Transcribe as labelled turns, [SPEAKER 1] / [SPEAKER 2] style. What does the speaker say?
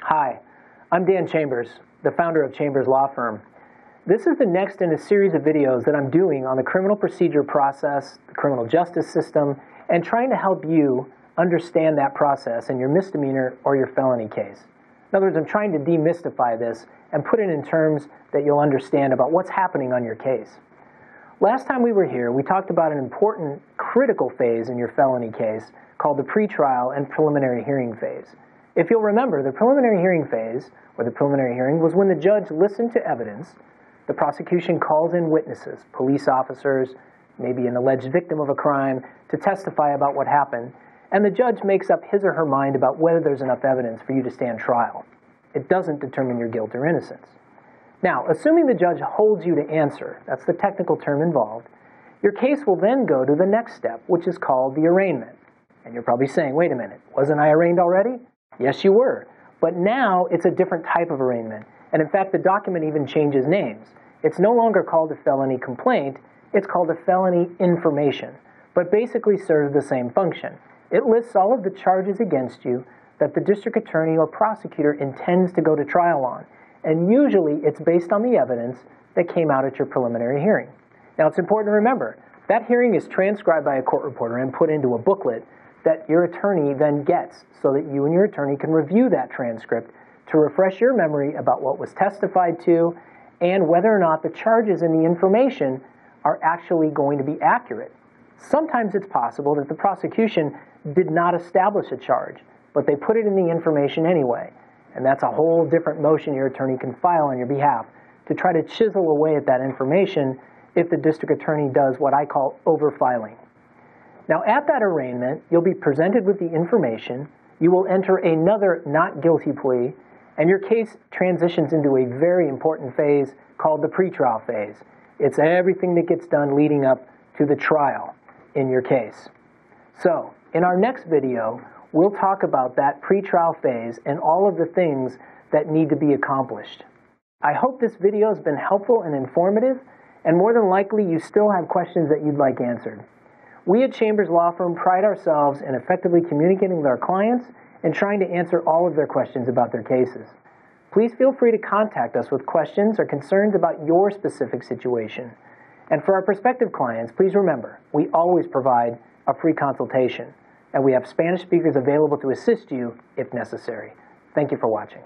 [SPEAKER 1] Hi, I'm Dan Chambers, the founder of Chambers Law Firm. This is the next in a series of videos that I'm doing on the criminal procedure process, the criminal justice system, and trying to help you understand that process in your misdemeanor or your felony case. In other words, I'm trying to demystify this and put it in terms that you'll understand about what's happening on your case. Last time we were here, we talked about an important, critical phase in your felony case called the pretrial and preliminary hearing phase. If you'll remember, the preliminary hearing phase, or the preliminary hearing, was when the judge listened to evidence, the prosecution calls in witnesses, police officers, maybe an alleged victim of a crime, to testify about what happened, and the judge makes up his or her mind about whether there's enough evidence for you to stand trial. It doesn't determine your guilt or innocence. Now, assuming the judge holds you to answer, that's the technical term involved, your case will then go to the next step, which is called the arraignment. And you're probably saying, wait a minute, wasn't I arraigned already? Yes, you were. But now it's a different type of arraignment. And in fact, the document even changes names. It's no longer called a felony complaint, it's called a felony information, but basically serves the same function. It lists all of the charges against you that the district attorney or prosecutor intends to go to trial on. And usually it's based on the evidence that came out at your preliminary hearing. Now it's important to remember, that hearing is transcribed by a court reporter and put into a booklet that your attorney then gets so that you and your attorney can review that transcript to refresh your memory about what was testified to and whether or not the charges in the information are actually going to be accurate. Sometimes it's possible that the prosecution did not establish a charge, but they put it in the information anyway. And that's a whole different motion your attorney can file on your behalf to try to chisel away at that information if the district attorney does what I call overfiling. Now, at that arraignment, you'll be presented with the information, you will enter another not guilty plea, and your case transitions into a very important phase called the pretrial phase. It's everything that gets done leading up to the trial in your case. So, in our next video, we'll talk about that pretrial phase and all of the things that need to be accomplished. I hope this video has been helpful and informative, and more than likely you still have questions that you'd like answered. We at Chambers Law Firm pride ourselves in effectively communicating with our clients and trying to answer all of their questions about their cases. Please feel free to contact us with questions or concerns about your specific situation. And for our prospective clients, please remember, we always provide a free consultation, and we have Spanish speakers available to assist you if necessary. Thank you for watching.